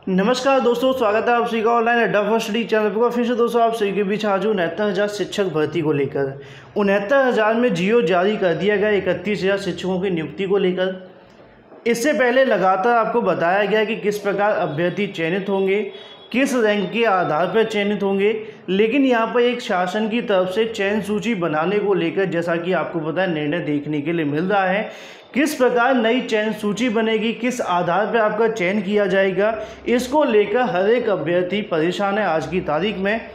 नमस्कार दोस्तों, स्वागत है आप सभी का ऑनलाइन अड्डा फॉर स्टडी चैनल पर। फिर से दोस्तों आप सभी के बीच आज 69,000 शिक्षक भर्ती को लेकर 69,000 में जियो जारी कर दिया गया 31,000 शिक्षकों की नियुक्ति को लेकर। इससे पहले लगातार आपको बताया गया कि किस प्रकार अभ्यर्थी चयनित होंगे, किस रैंक के आधार पर चयनित होंगे, लेकिन यहाँ पर एक शासन की तरफ से चयन सूची बनाने को लेकर जैसा कि आपको पता है निर्णय देखने के लिए मिल रहा है। किस प्रकार नई चयन सूची बनेगी, किस आधार पर आपका चयन किया जाएगा, इसको लेकर हर एक अभ्यर्थी परेशान है। आज की तारीख में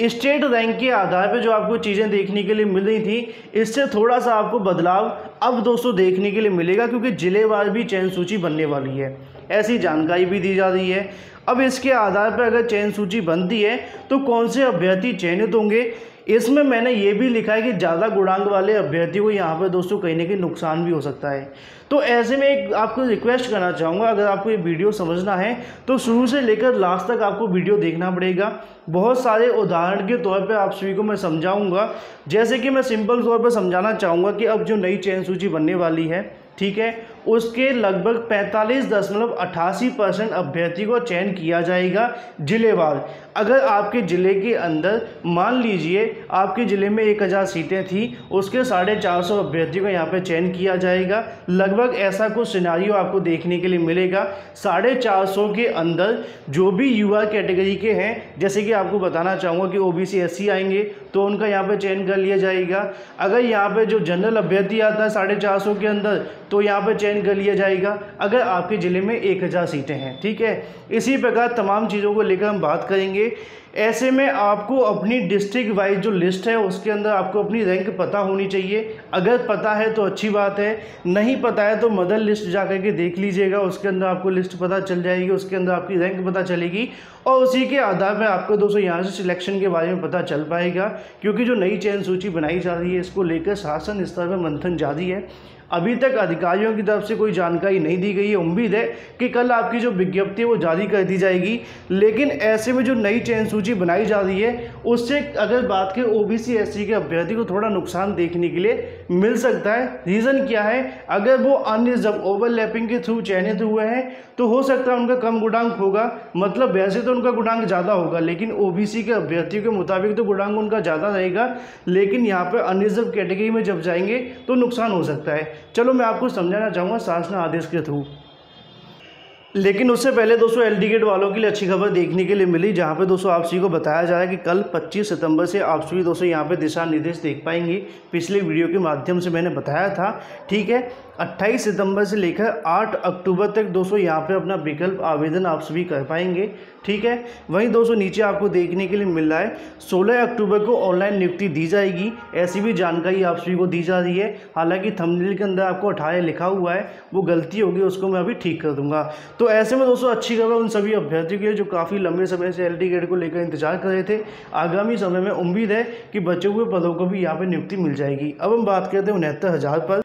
स्टेट रैंक के आधार पर जो आपको चीज़ें देखने के लिए मिल रही थी, इससे थोड़ा सा आपको बदलाव अब दोस्तों देखने के लिए मिलेगा, क्योंकि जिलेवार भी चयन सूची बनने वाली है, ऐसी जानकारी भी दी जा रही है। अब इसके आधार पर अगर चयन सूची बनती है तो कौन से अभ्यर्थी चयनित होंगे, इसमें मैंने ये भी लिखा है कि ज़्यादा गुणांक वाले अभ्यर्थी को यहाँ पर दोस्तों कहीं ना कहीं नुकसान भी हो सकता है। तो ऐसे में एक आपको रिक्वेस्ट करना चाहूँगा, अगर आपको ये वीडियो समझना है तो शुरू से लेकर लास्ट तक आपको वीडियो देखना पड़ेगा। बहुत सारे उदाहरण के तौर पे आप सभी को मैं समझाऊंगा। जैसे कि मैं सिंपल तौर पे समझाना चाहूँगा कि अब जो नई चयन सूची बनने वाली है, ठीक है, उसके लगभग 45.88% अभ्यर्थी को चयन किया जाएगा जिलेवार। अगर आपके ज़िले के अंदर मान लीजिए आपके ज़िले में 1,000 सीटें थी, उसके 450 अभ्यर्थी को यहाँ पे चयन किया जाएगा। लगभग ऐसा कुछ सिनारियो आपको देखने के लिए मिलेगा। 450 के अंदर जो भी युवा कैटेगरी के हैं, जैसे कि आपको बताना चाहूँगा कि OBC SC आएंगे तो उनका यहाँ पे चयन कर लिया जाएगा। अगर यहाँ पे जो जनरल अभ्यर्थी आता है 450 के अंदर, तो यहाँ पे चयन कर लिया जाएगा अगर आपके ज़िले में 1,000 सीटें हैं, ठीक है। इसी प्रकार तमाम चीज़ों को लेकर हम बात करेंगे। ऐसे में आपको अपनी डिस्ट्रिक्ट वाइज जो लिस्ट है उसके अंदर आपको अपनी रैंक पता होनी चाहिए। अगर पता है तो अच्छी बात है, नहीं पता है तो मदर लिस्ट जा कर के देख लीजिएगा, उसके अंदर आपको लिस्ट पता चल जाएगी, उसके अंदर आपकी रैंक पता चलेगी और उसी के आधार पर आपको दोस्तों यहाँ से सिलेक्शन के बारे में पता चल पाएगा। क्योंकि जो नई चयन सूची बनाई जा रही है, इसको लेकर शासन स्तर पर मंथन जारी है। अभी तक अधिकारियों की तरफ से कोई जानकारी नहीं दी गई है। उम्मीद है कि कल आपकी जो विज्ञप्ति है वो जारी कर दी जाएगी। लेकिन ऐसे में जो नई चयन सूची बनाई जा रही है, उससे अगर बात करें OBC SC के अभ्यर्थी को थोड़ा नुकसान देखने के लिए मिल सकता है। रीज़न क्या है, अगर वो अनरिजर्व ओवरलैपिंग के थ्रू चयनित हुए हैं तो हो सकता है उनका कम गुणांक होगा। मतलब वैसे तो उनका गुणांक ज़्यादा होगा, लेकिन OBC के अभ्यर्थियों के मुताबिक तो गुणांक उनका ज़्यादा रहेगा, लेकिन यहाँ पर अनरिजर्व कैटेगरी में जब जाएंगे तो नुकसान हो सकता है। चलो मैं आपको समझाना चाहूँगा शासन आदेश के थ्रू। लेकिन उससे पहले दोस्तों LD गेट वालों के लिए अच्छी खबर देखने के लिए मिली, जहाँ पे दोस्तों आप सभी को बताया जा रहा है कि कल 25 सितंबर से आप सभी दोस्तों यहाँ पे दिशा निर्देश देख पाएंगे। पिछले वीडियो के माध्यम से मैंने बताया था, ठीक है। 28 सितंबर से लेकर 8 अक्टूबर तक दोस्तों यहाँ पे अपना विकल्प आवेदन आप सभी कर पाएंगे, ठीक है। वहीं दोस्तों नीचे आपको देखने के लिए मिल रहा है 16 अक्टूबर को ऑनलाइन नियुक्ति दी जाएगी, ऐसी भी जानकारी आप सभी को दी जा रही है। हालांकि थंबनेल के अंदर आपको 18 लिखा हुआ है, वो गलती होगी, उसको मैं अभी ठीक कर दूंगा। तो ऐसे में दोस्तों अच्छी खबर उन सभी अभ्यर्थियों के लिए जो काफ़ी लंबे समय से LD गेट को लेकर इंतजार कर रहे थे। आगामी समय में उम्मीद है कि बचे हुए पदों को भी यहाँ पर नियुक्ति मिल जाएगी। अब हम बात करते हैं 69,000 पर।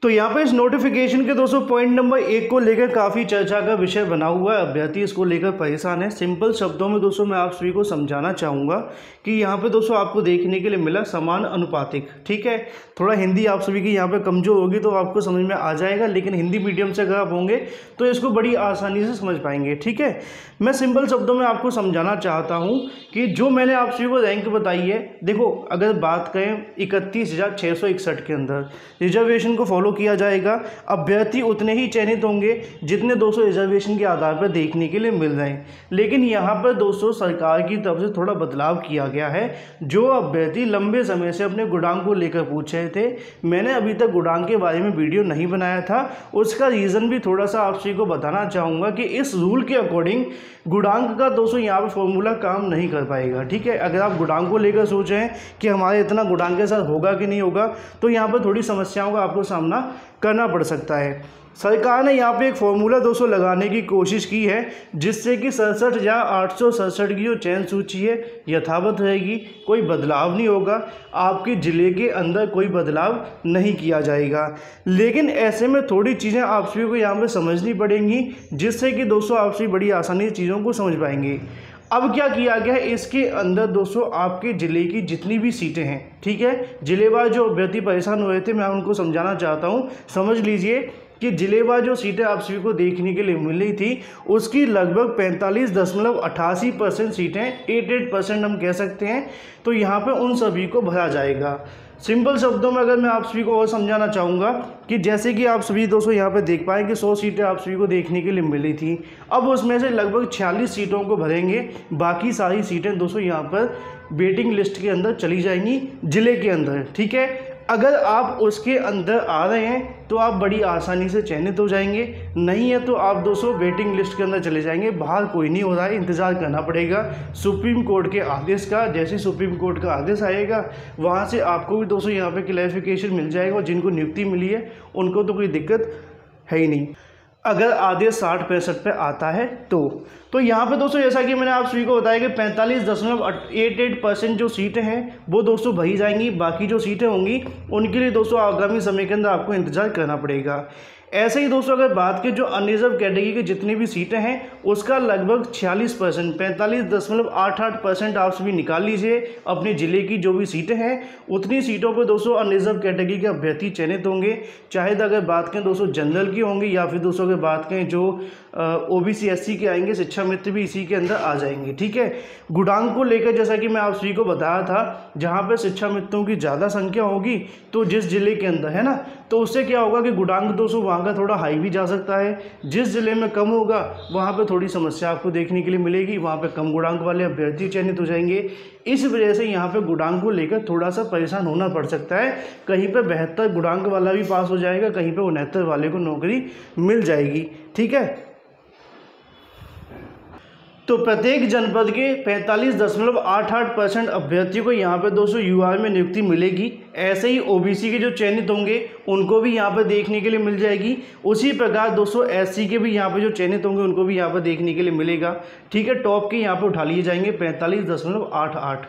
तो यहाँ पे इस नोटिफिकेशन के दोस्तों पॉइंट नंबर 1 को लेकर काफ़ी चर्चा का विषय बना हुआ है। अभ्यर्थी इसको लेकर परेशान है। सिंपल शब्दों में दोस्तों मैं आप सभी को समझाना चाहूँगा कि यहाँ पे दोस्तों आपको देखने के लिए मिला समान अनुपातिक, ठीक है। थोड़ा हिंदी आप सभी की यहाँ पे कमज़ोर होगी तो आपको समझ में आ जाएगा, लेकिन हिंदी मीडियम से अगर आप होंगे तो इसको बड़ी आसानी से समझ पाएंगे, ठीक है। मैं सिंपल शब्दों में आपको समझाना चाहता हूँ कि जो मैंने आप सभी को रैंक बताई है, देखो अगर बात करें 31,661 के अंदर रिजर्वेशन को फॉलो किया जाएगा, अभ्यर्थी उतने ही चयनित होंगे जितने दोस्तों रिजर्वेशन के आधार पर देखने के लिए मिल रहे हैं। लेकिन यहाँ पर दोस्तों सरकार की तरफ से थोड़ा बदलाव किया गया है। जो अभ्यर्थी लंबे समय से अपने गुणांक को लेकर पूछ रहे थे, मैंने अभी तक गुणांक के बारे में वीडियो नहीं बनाया था, उसका रीज़न भी थोड़ा सा आप सभी को बताना चाहूँगा कि इस रूल के अकॉर्डिंग गुणांक का दोस्तों यहाँ पर फॉर्मूला काम नहीं कर पाएगा, ठीक है। अगर आप गुणांक को लेकर सोच रहे हैं कि हमारे इतना गुणांक के साथ होगा कि नहीं होगा, तो यहाँ पर थोड़ी समस्याओं का आपको सामना करना पड़ सकता है। सरकार ने यहाँ पे एक फॉर्मूला दोस्तों लगाने की कोशिश की है, जिससे कि 67,867 की जो चयन सूची है यथावत रहेगी, कोई बदलाव नहीं होगा, आपके ज़िले के अंदर कोई बदलाव नहीं किया जाएगा। लेकिन ऐसे में थोड़ी चीज़ें आप सभी को यहाँ पे समझनी पड़ेंगी, जिससे कि दोस्तों आप सभी बड़ी आसानी से चीज़ों को समझ पाएंगे। अब क्या किया गया है, इसके अंदर दोस्तों आपके ज़िले की जितनी भी सीटें हैं, ठीक है, ज़िलेवार जो अभ्यर्थी परेशान हुए थे मैं उनको समझाना चाहता हूँ, समझ लीजिए। कि जिलेवार जो सीटें आप सभी को देखने के लिए मिली थी उसकी लगभग 45.88% सीटें 88% हम कह सकते हैं, तो यहाँ पे उन सभी को भरा जाएगा। सिंपल शब्दों में अगर मैं आप सभी को और समझाना चाहूँगा कि जैसे कि आप सभी दोस्तों यहाँ पे देख पाएँ कि 100 सीटें आप सभी को देखने के लिए मिली थी, अब उसमें से लगभग 46 सीटों को भरेंगे, बाकी सारी सीटें दोस्तों यहाँ पर वेटिंग लिस्ट के अंदर चली जाएंगी जिले के अंदर। ठीक है, अगर आप उसके अंदर आ रहे हैं तो आप बड़ी आसानी से चयनित हो जाएंगे, नहीं है तो आप दोस्तों वेटिंग लिस्ट के अंदर चले जाएंगे। बाहर कोई नहीं हो रहा है, इंतज़ार करना पड़ेगा सुप्रीम कोर्ट के आदेश का। जैसे सुप्रीम कोर्ट का आदेश आएगा वहाँ से आपको भी दोस्तों यहाँ पे क्लैरिफिकेशन मिल जाएगा, और जिनको नियुक्ति मिली है उनको तो कोई दिक्कत है ही नहीं अगर आदेश 60-65 पे आता है तो यहाँ पे दोस्तों जैसा कि मैंने आप सभी को बताया कि 45.88% जो सीटें हैं वो दोस्तों भरी जाएंगी, बाकी जो सीटें होंगी उनके लिए दोस्तों आगामी समय के अंदर आपको इंतज़ार करना पड़ेगा। ऐसे ही दोस्तों अगर बात की जो अनरिजर्व कैटेगरी की जितनी भी सीटें हैं उसका लगभग 46% 45.88% आप सभी निकाल लीजिए अपने ज़िले की जो भी सीटें हैं, उतनी सीटों पर दोस्तों अनरिजर्व कैटेगरी के अभ्यर्थी चयनित होंगे। चाहे तो अगर बात करें दोस्तों जनरल की होंगे या फिर दोस्तों अगर बात करें जो OBC SC के आएंगे, शिक्षा मित्र भी इसी के अंदर आ जाएंगे। ठीक है, गुणांक को लेकर जैसा कि मैं आप सभी को बताया था, जहाँ पर शिक्षा मित्रों की ज़्यादा संख्या होगी तो जिस जिले के अंदर है ना, तो उससे क्या होगा कि गुणांक दोस्तों वहाँ का थोड़ा हाई भी जा सकता है। जिस ज़िले में कम होगा वहाँ पे थोड़ी समस्या आपको देखने के लिए मिलेगी, वहाँ पे कम गुणांक वाले अभ्यर्थी चयनित हो जाएंगे। इस वजह से यहाँ पे गुणांक को लेकर थोड़ा सा परेशान होना पड़ सकता है। कहीं पे 72 गुणांक वाला भी पास हो जाएगा, कहीं पे 69 वाले को नौकरी मिल जाएगी। ठीक है, तो प्रत्येक जनपद के 45.88% अभ्यर्थियों को यहाँ पे दोस्तों UR में नियुक्ति मिलेगी। ऐसे ही OBC के जो चयनित होंगे उनको भी यहाँ पर देखने के लिए मिल जाएगी। उसी प्रकार दोस्तों SC के भी यहाँ पे जो चयनित होंगे उनको भी यहाँ पर देखने के लिए मिलेगा। ठीक है, टॉप के यहाँ पे उठा लिए जाएंगे 45.88।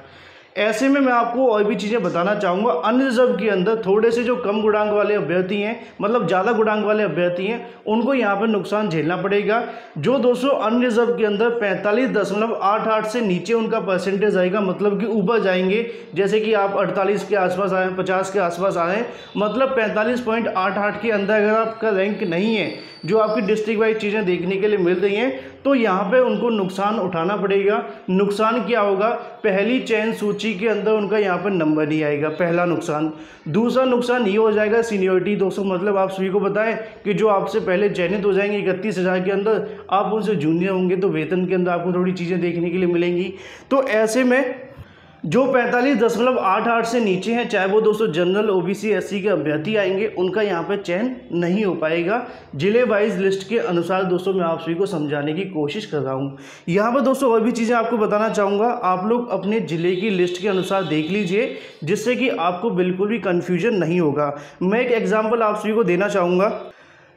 ऐसे में मैं आपको और भी चीज़ें बताना चाहूँगा। अनरिजर्व के अंदर थोड़े से जो कम गुणांक वाले अभ्यर्थी हैं, मतलब ज़्यादा गुणांक वाले अभ्यर्थी हैं, उनको यहाँ पर नुकसान झेलना पड़ेगा। जो दोस्तों अनरिजर्व के अंदर 45.88 से नीचे उनका परसेंटेज आएगा, मतलब कि ऊपर जाएंगे, जैसे कि आप 48 के आसपास आए, 50 के आसपास आ रहे हैं, मतलब 45.88 के अंदर अगर आपका रैंक नहीं है, जो आपकी डिस्ट्रिक्ट वाइज चीज़ें देखने के लिए मिल रही हैं, तो यहाँ पे उनको नुकसान उठाना पड़ेगा। नुकसान क्या होगा, पहली चयन सूची के अंदर उनका यहाँ पर नंबर नहीं आएगा, पहला नुकसान। दूसरा नुकसान ये हो जाएगा सीनियरिटी दोस्तों, मतलब आप सभी को बताएं कि जो आपसे पहले चयनित हो जाएंगे 31,000 के अंदर, आप उनसे जूनियर होंगे तो वेतन के अंदर आपको थोड़ी चीज़ें देखने के लिए मिलेंगी। तो ऐसे में जो 45.88 से नीचे हैं, चाहे वो दोस्तों जनरल OBC SC के अभ्यर्थी आएंगे, उनका यहाँ पे चयन नहीं हो पाएगा। जिले वाइज लिस्ट के अनुसार दोस्तों मैं आप सभी को समझाने की कोशिश कर रहा हूँ। यहाँ पर दोस्तों और भी चीज़ें आपको बताना चाहूँगा। आप लोग अपने ज़िले की लिस्ट के अनुसार देख लीजिए, जिससे कि आपको बिल्कुल भी कन्फ्यूजन नहीं होगा। मैं एक एग्जाम्पल आप सभी को देना चाहूँगा।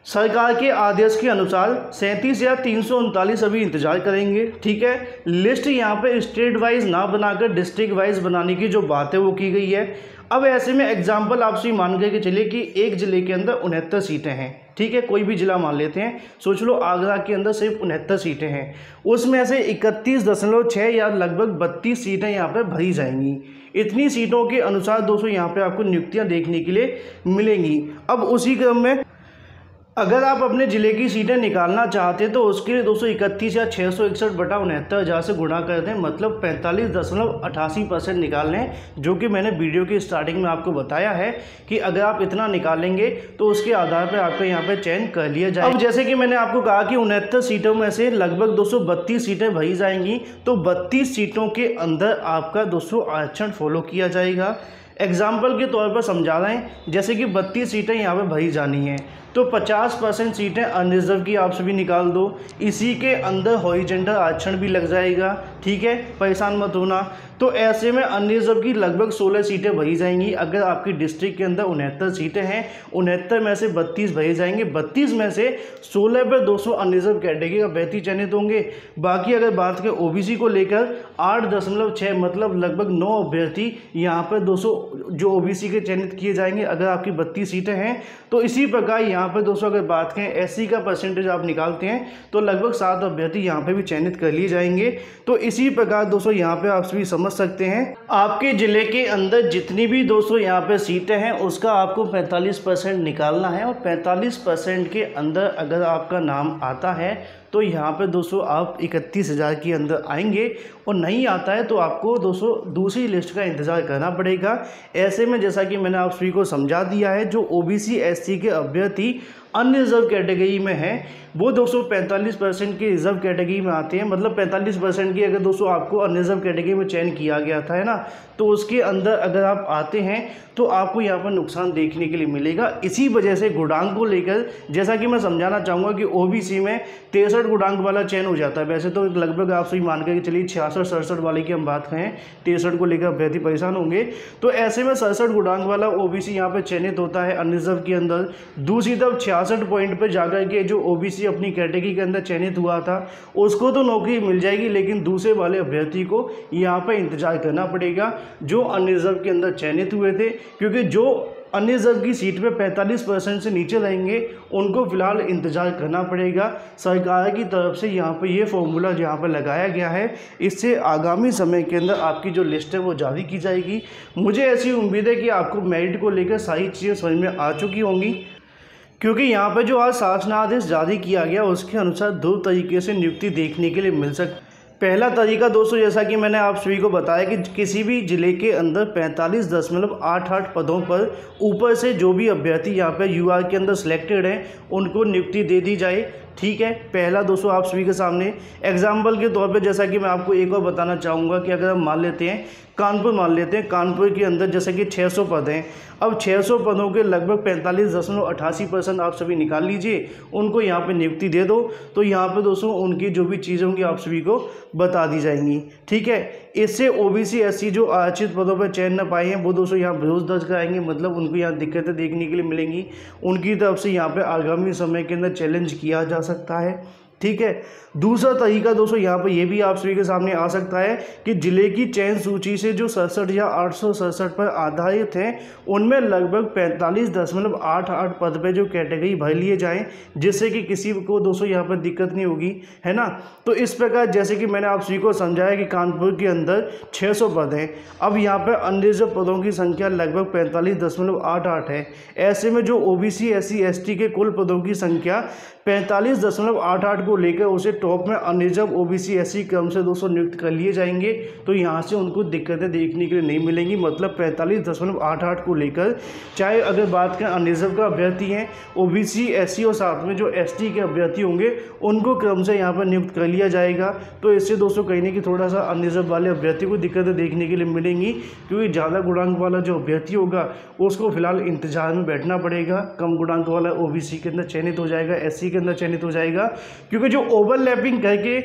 सरकार के आदेश के अनुसार 37,339 अभी इंतजार करेंगे। ठीक है, लिस्ट यहाँ पे स्टेट वाइज ना बनाकर डिस्ट्रिक्ट वाइज बनाने की जो बात है वो की गई है। अब ऐसे में एग्जाम्पल आप सभी मान के चलिए कि एक ज़िले के अंदर 69 सीटें हैं। ठीक है, कोई भी ज़िला मान लेते हैं, सोच लो आगरा के अंदर सिर्फ 69 सीटें हैं, उसमें से 31.6 या लगभग 32 सीटें यहाँ पे भरी जाएंगी। इतनी सीटों के अनुसार दोस्तों यहाँ पे आपको नियुक्तियाँ देखने के लिए मिलेंगी। अब उसी क्रम में अगर आप अपने ज़िले की सीटें निकालना चाहते हैं तो उसके लिए 231 या 661/69,000 से गुणा कर दें, मतलब 45.88% निकाल लें, जो कि मैंने वीडियो की स्टार्टिंग में आपको बताया है कि अगर आप इतना निकालेंगे तो उसके आधार पर आपका यहाँ पे चयन कर लिया जाए। अब जैसे कि मैंने आपको कहा कि 69 सीटों में से लगभग 232 सीटें भरी जाएंगी, तो 32 सीटों के अंदर आपका दोस्तों आरक्षण फॉलो किया जाएगा। एग्जाम्पल के तौर पर समझा रहे हैं, जैसे कि 32 सीटें यहाँ पे भरी जानी हैं, तो 50% सीटें अनरिजर्व की आप सभी निकाल दो। इसी के अंदर हॉरिजॉन्टल आरक्षण भी लग जाएगा। ठीक है, परेशान मत होना। तो ऐसे में अनरिजर्व की लगभग 16 सीटें भरी जाएंगी। अगर आपकी डिस्ट्रिक्ट के अंदर 69 सीटें हैं, 69 में से 32 भरे जाएंगे, 32 में से 16 पर 200 अनरिजर्व कैटेगरी का अभ्यर्थी चयनित होंगे। बाकी अगर बात करें OBC को लेकर 8.6 मतलब लगभग 9 अभ्यर्थी यहाँ पर 200 जो OBC के चयनित किए जाएंगे, अगर आपकी 32 सीटें हैं। तो इसी प्रकार यहाँ यहाँ पे दोस्तों अगर बात करें एससी का परसेंटेज आप निकालते हैं तो लगभग 7 अभ्यर्थी यहाँ पे भी चयनित कर लिए जाएंगे। तो इसी प्रकार दोस्तों यहाँ पे आप सभी समझ सकते हैं आपके ज़िले के अंदर जितनी भी दोस्तों यहाँ पे सीटें हैं उसका आपको 45% निकालना है, और 45% के अंदर अगर आपका नाम आता है तो यहाँ पे दोस्तों आप 31,000 के अंदर आएंगे, और नहीं आता है तो आपको दोस्तों दूसरी लिस्ट का इंतज़ार करना पड़ेगा। ऐसे में जैसा कि मैंने आप सभी को समझा दिया है, जो ओबीसी एससी के अभ्यर्थी अनरिजर्व कैटेगरी में हैं वो दोस्तों 45% के रिजर्व कैटेगरी में आते हैं। मतलब 45% की अगर दोस्तों आपको अनरिजर्व कैटेगरी में चयन किया गया था, है ना, तो उसके अंदर अगर आप आते हैं तो आपको यहाँ पर नुकसान देखने के लिए मिलेगा। इसी वजह से गुणांक को लेकर जैसा कि मैं समझाना चाहूँगा कि ओबीसी में 63 गुणांक वाला चयन हो जाता है। वैसे तो लगभग आप सही मान के चलिए 66-67 वाले की हम बात करें, 63 को लेकर अभ्यर्थी परेशान होंगे। तो ऐसे में 67 गुणांक वाला ओबीसी यहाँ पर चयनित होता है अनरिजर्व के अंदर। दूसरी तरफ 66 पॉइंट पर जाकर के जो ओबीसी अपनी कैटेगरी के अंदर चयनित हुआ था उसको तो नौकरी मिल जाएगी, लेकिन दूसरे वाले अभ्यर्थी को यहाँ पर इंतजार करना पड़ेगा जो अनरिजर्व के अंदर चयनित हुए थे, क्योंकि जो अनरिजर्व की सीट पे 45% से नीचे रहेंगे उनको फिलहाल इंतजार करना पड़ेगा। सरकार की तरफ से यहाँ पे ये फॉर्मूला यहाँ पर लगाया गया है, इससे आगामी समय के अंदर आपकी जो लिस्ट है वो जारी की जाएगी। मुझे ऐसी उम्मीद है कि आपको मेरिट को लेकर सारी चीज़ें समझ में आ चुकी होंगी, क्योंकि यहाँ पर जो आज शासनादेश जारी किया गया उसके अनुसार 2 तरीके से नियुक्ति देखने के लिए मिल सकती। पहला तरीका दोस्तों जैसा कि मैंने आप सभी को बताया कि किसी भी ज़िले के अंदर 45.88 पदों पर ऊपर से जो भी अभ्यर्थी यहाँ पर यूआर के अंदर सिलेक्टेड हैं उनको नियुक्ति दे दी जाए। ठीक है, पहला दोस्तों आप सभी के सामने एग्जाम्पल के तौर पे जैसा कि मैं आपको एक और बताना चाहूँगा कि अगर हम मान लेते हैं कानपुर, मान लेते हैं कानपुर के अंदर जैसे कि 600 पद हैं। अब 600 पदों के लगभग 45.88% आप सभी निकाल लीजिए, उनको यहाँ पे नियुक्ति दे दो। तो यहाँ पे दोस्तों उनकी जो भी चीज़ें होंगी आप सभी को बता दी जाएंगी। ठीक है, इससे ओबीसी एससी जो आरक्षित पदों पर चयन न पाए हैं वो दोस्तों यहाँ विरोध दर्ज कराएंगे, मतलब उनको यहाँ दिक्कतें देखने के लिए मिलेंगी। उनकी तरफ से यहाँ पे आगामी समय के अंदर चैलेंज किया जा सकता है। ठीक है, दूसरा तरीका दोस्तों यहाँ पर यह भी आप सभी के सामने आ सकता है कि जिले की चयन सूची से जो 67 या 867 पर आधारित हैं उनमें लगभग 45.88 पद पे जो कैटेगरी भर लिए जाएं, जिससे कि किसी को दोस्तों यहाँ पर दिक्कत नहीं होगी, है ना। तो इस प्रकार जैसे कि मैंने आप सभी को समझाया कि कानपुर के अंदर 600 पद हैं, अब यहाँ पर अनरिजर्व पदों की संख्या लगभग 45.88 है। ऐसे में जो ओबीसी एससी एसटी के कुल पदों की संख्या 45.88 को लेकर उसे टॉप में अनरिजर्व ओबीसी एससी क्रम से दोस्तों नियुक्त कर लिए जाएंगे। तो यहाँ से उनको दिक्कतें देखने के लिए नहीं मिलेंगी। मतलब 45.88 को लेकर चाहे अगर बात करें अनरिजर्व का अभ्यर्थी हैं, ओबीसी एससी और साथ में जो एसटी के अभ्यर्थी होंगे उनको क्रम से यहाँ पर नियुक्त कर लिया जाएगा। तो इससे दोस्तों कहीं ना कि थोड़ा सा अनरिजर्व वाले अभ्यर्थी को दिक्कतें देखने के लिए मिलेंगी, क्योंकि ज़्यादा गुणांक वाला जो अभ्यर्थी होगा उसको फिलहाल इंतजार में बैठना पड़ेगा। कम गुणांक वाला ओबीसी के अंदर चयनित हो जाएगा, एससी के अंदर चयनित हो जाएगा, क्योंकि जो ओवरलैपिंग करके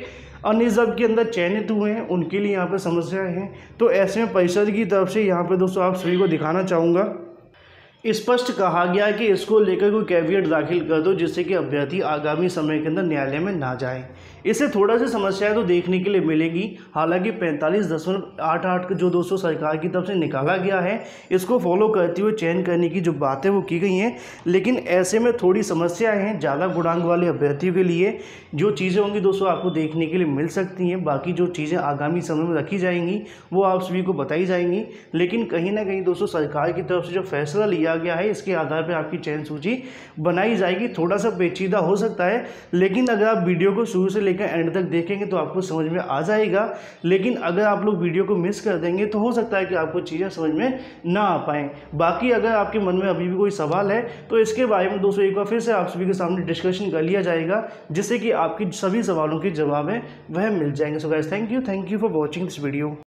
अनरिजर्व के अंदर चयनित हुए हैं उनके लिए यहाँ पे समस्याएं हैं। तो ऐसे में परिषद की तरफ से यहाँ पे दोस्तों आप सभी को दिखाना चाहूँगा, स्पष्ट कहा गया है कि इसको लेकर कोई कैवियट दाखिल कर दो जिससे कि अभ्यर्थी आगामी समय के अंदर न्यायालय में ना जाए। इससे थोड़ा सी समस्याएं तो देखने के लिए मिलेगी। हालांकि 45.88 जो दोस्तों सरकार की तरफ से निकाला गया है इसको फॉलो करते हुए चयन करने की जो बातें वो की गई हैं, लेकिन ऐसे में थोड़ी समस्याएं हैं। ज़्यादा गुणांक वाले अभ्यर्थियों के लिए जो चीज़ें होंगी दोस्तों आपको देखने के लिए मिल सकती हैं। बाकी जो चीज़ें आगामी समय में रखी जाएंगी वो आप सभी को बताई जाएंगी, लेकिन कहीं ना कहीं दोस्तों सरकार की तरफ से जो फैसला लिया गया है इसके आधार पर आपकी चयन सूची बनाई जाएगी। थोड़ा सा पेचीदा हो सकता है, लेकिन अगर आप वीडियो को शुरू से लेकर एंड तक देखेंगे तो आपको समझ में आ जाएगा। लेकिन अगर आप लोग वीडियो को मिस कर देंगे तो हो सकता है कि आपको चीज़ें समझ में ना आ पाएँ। बाकी अगर आपके मन में अभी भी कोई सवाल है तो इसके बारे में दोस्तों एक बार फिर से आप सभी के सामने डिस्कशन कर लिया जाएगा, जिससे कि आपकी सभी सवालों के जवाब हैं वह मिल जाएंगे। So guys, thank you for watching this video.